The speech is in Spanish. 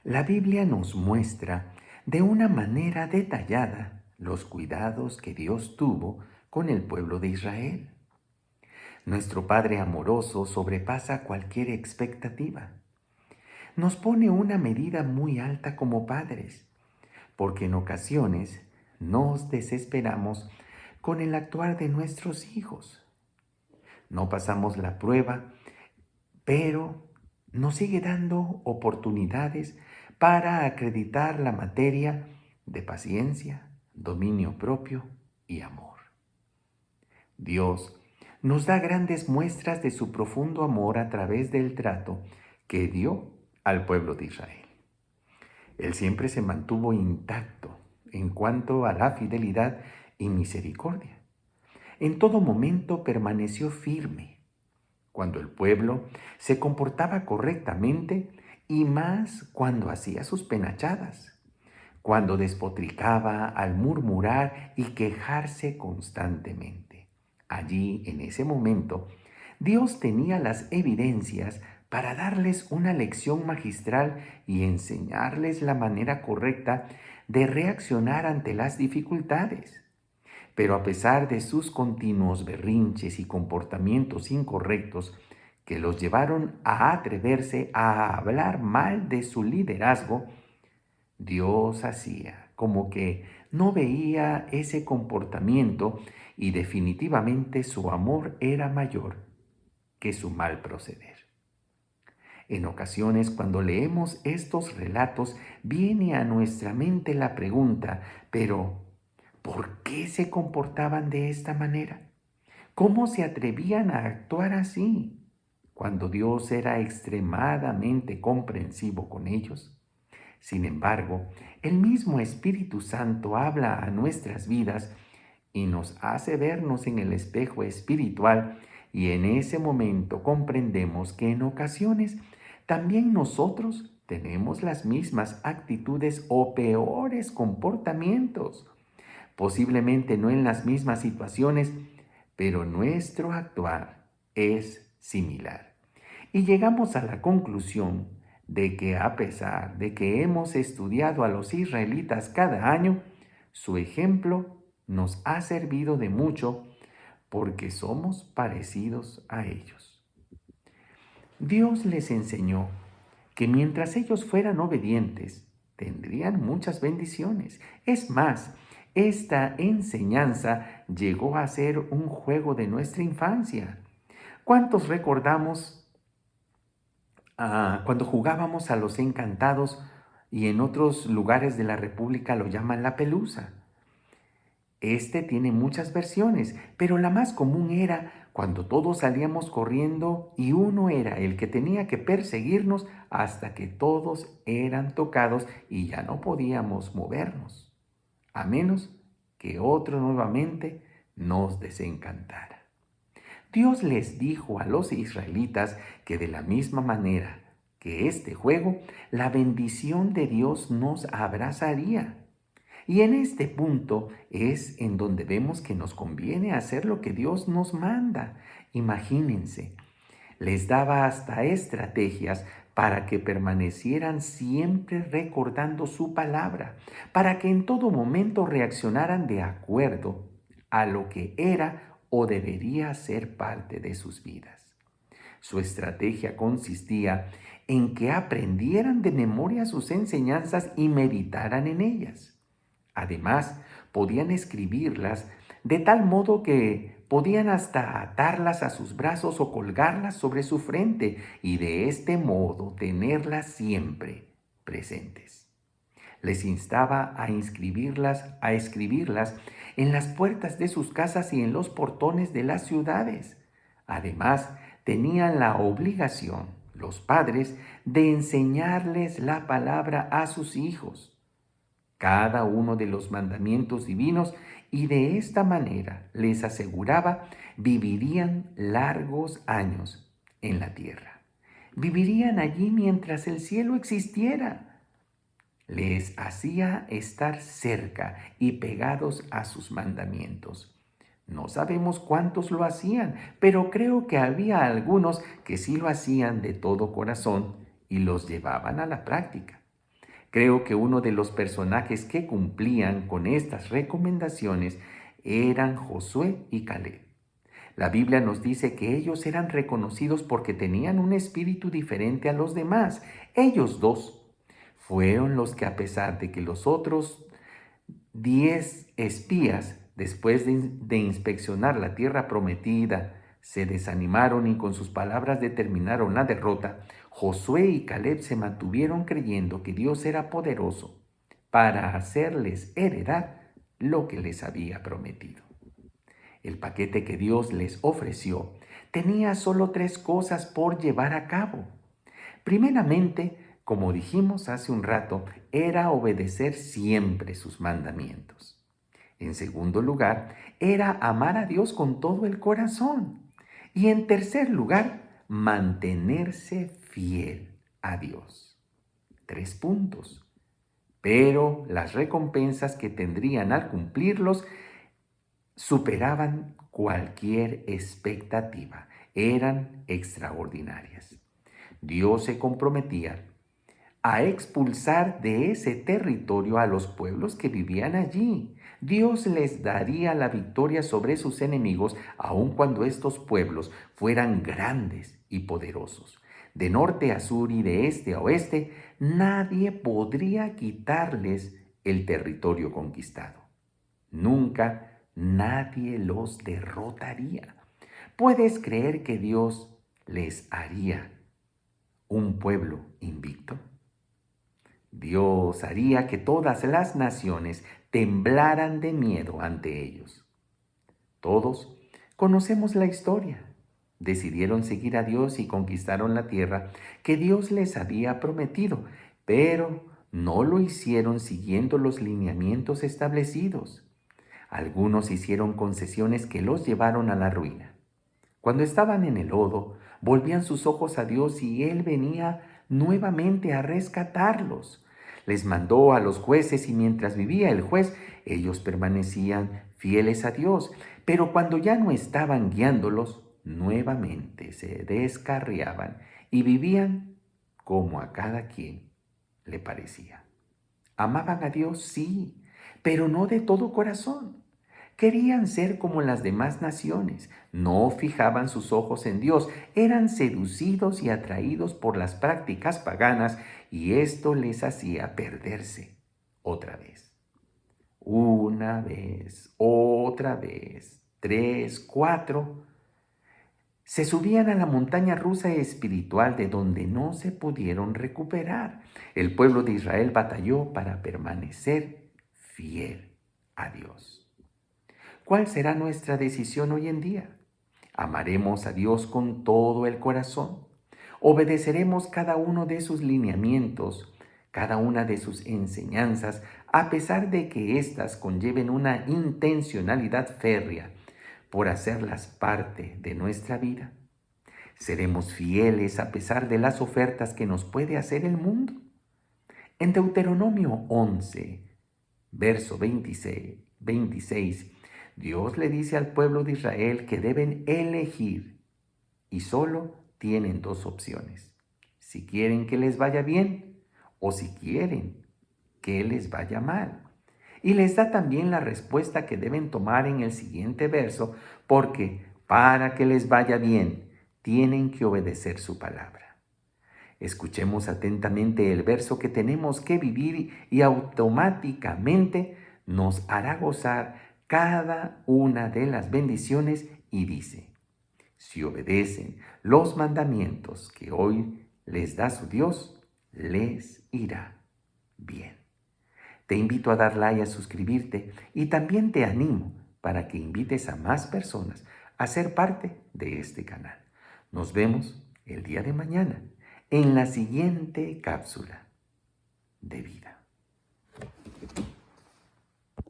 La Biblia nos muestra de una manera detallada los cuidados que Dios tuvo con el pueblo de Israel. Nuestro Padre amoroso sobrepasa cualquier expectativa. Nos pone una medida muy alta como padres, porque en ocasiones nos desesperamos con el actuar de nuestros hijos. No pasamos la prueba, pero nos sigue dando oportunidades para acreditar la materia de paciencia, dominio propio y amor. Dios nos da grandes muestras de su profundo amor a través del trato que dio al pueblo de Israel. Él siempre se mantuvo intacto en cuanto a la fidelidad y misericordia. En todo momento permaneció firme cuando el pueblo se comportaba correctamente y más cuando hacía sus penachadas, cuando despotricaba al murmurar y quejarse constantemente. Allí, en ese momento, Dios tenía las evidencias para darles una lección magistral y enseñarles la manera correcta de reaccionar ante las dificultades. Pero a pesar de sus continuos berrinches y comportamientos incorrectos que los llevaron a atreverse a hablar mal de su liderazgo, Dios hacía como que no veía ese comportamiento y definitivamente su amor era mayor que su mal proceder. En ocasiones, cuando leemos estos relatos, viene a nuestra mente la pregunta, pero ¿por qué se comportaban de esta manera? ¿Cómo se atrevían a actuar así cuando Dios era extremadamente comprensivo con ellos? Sin embargo, el mismo Espíritu Santo habla a nuestras vidas y nos hace vernos en el espejo espiritual, y en ese momento comprendemos que en ocasiones también nosotros tenemos las mismas actitudes o peores comportamientos. Posiblemente no en las mismas situaciones, pero nuestro actuar es similar. Y llegamos a la conclusión de que a pesar de que hemos estudiado a los israelitas cada año, su ejemplo nos ha servido de mucho porque somos parecidos a ellos. Dios les enseñó que mientras ellos fueran obedientes, tendrían muchas bendiciones. Es más, esta enseñanza llegó a ser un juego de nuestra infancia. ¿Cuántos recordamos cuando jugábamos a los encantados y en otros lugares de la República lo llaman la pelusa? Este tiene muchas versiones, pero la más común era cuando todos salíamos corriendo y uno era el que tenía que perseguirnos hasta que todos eran tocados y ya no podíamos movernos, a menos que otro nuevamente nos desencantara. Dios les dijo a los israelitas que de la misma manera que este juego, la bendición de Dios nos abrazaría. Y en este punto es en donde vemos que nos conviene hacer lo que Dios nos manda. Imagínense, les daba hasta estrategias para que permanecieran siempre recordando su palabra, para que en todo momento reaccionaran de acuerdo a lo que era o debería ser parte de sus vidas. Su estrategia consistía en que aprendieran de memoria sus enseñanzas y meditaran en ellas. Además, podían escribirlas de tal modo que podían hasta atarlas a sus brazos o colgarlas sobre su frente y de este modo tenerlas siempre presentes. Les instaba a escribirlas en las puertas de sus casas y en los portones de las ciudades. Además, tenían la obligación, los padres, de enseñarles la palabra a sus hijos, cada uno de los mandamientos divinos, y de esta manera les aseguraba vivirían largos años en la tierra. Vivirían allí mientras el cielo existiera. Les hacía estar cerca y pegados a sus mandamientos. No sabemos cuántos lo hacían, pero creo que había algunos que sí lo hacían de todo corazón y los llevaban a la práctica. Creo que uno de los personajes que cumplían con estas recomendaciones eran Josué y Caleb. La Biblia nos dice que ellos eran reconocidos porque tenían un espíritu diferente a los demás. Ellos dos fueron los que, a pesar de que los otros 10 espías, después de inspeccionar la tierra prometida, se desanimaron y con sus palabras determinaron la derrota, Josué y Caleb se mantuvieron creyendo que Dios era poderoso para hacerles heredar lo que les había prometido. El paquete que Dios les ofreció tenía solo 3 cosas por llevar a cabo. Primeramente, como dijimos hace un rato, era obedecer siempre sus mandamientos. En segundo lugar, era amar a Dios con todo el corazón. Y en tercer lugar, mantenerse fiel a Dios. 3 puntos. Pero las recompensas que tendrían al cumplirlos superaban cualquier expectativa, eran extraordinarias. Dios se comprometía a expulsar de ese territorio a los pueblos que vivían allí. Dios les daría la victoria sobre sus enemigos, aun cuando estos pueblos fueran grandes y poderosos. De norte a sur y de este a oeste, nadie podría quitarles el territorio conquistado. Nunca nadie los derrotaría. ¿Puedes creer que Dios les haría un pueblo invicto? Dios haría que todas las naciones temblaran de miedo ante ellos. Todos conocemos la historia. Decidieron seguir a Dios y conquistaron la tierra que Dios les había prometido, pero no lo hicieron siguiendo los lineamientos establecidos. Algunos hicieron concesiones que los llevaron a la ruina. Cuando estaban en el lodo, volvían sus ojos a Dios y Él venía nuevamente a rescatarlos. Les mandó a los jueces y mientras vivía el juez, ellos permanecían fieles a Dios. Pero cuando ya no estaban guiándolos, nuevamente se descarriaban y vivían como a cada quien le parecía. Amaban a Dios, sí, pero no de todo corazón. Querían ser como las demás naciones, no fijaban sus ojos en Dios, eran seducidos y atraídos por las prácticas paganas y esto les hacía perderse otra vez. Una vez, otra vez, 3, 4. Se subían a la montaña rusa espiritual de donde no se pudieron recuperar. El pueblo de Israel batalló para permanecer fiel a Dios. ¿Cuál será nuestra decisión hoy en día? ¿Amaremos a Dios con todo el corazón? ¿Obedeceremos cada uno de sus lineamientos, cada una de sus enseñanzas, a pesar de que éstas conlleven una intencionalidad férrea por hacerlas parte de nuestra vida? ¿Seremos fieles a pesar de las ofertas que nos puede hacer el mundo? En Deuteronomio 11, verso 26, Dios le dice al pueblo de Israel que deben elegir y solo tienen 2 opciones. Si quieren que les vaya bien o si quieren que les vaya mal. Y les da también la respuesta que deben tomar en el siguiente verso, porque para que les vaya bien, tienen que obedecer su palabra. Escuchemos atentamente el verso que tenemos que vivir y automáticamente nos hará gozar cada una de las bendiciones y dice, si obedecen los mandamientos que hoy les da su Dios, les irá bien. Te invito a dar like, a suscribirte y también te animo para que invites a más personas a ser parte de este canal. Nos vemos el día de mañana en la siguiente cápsula de vida.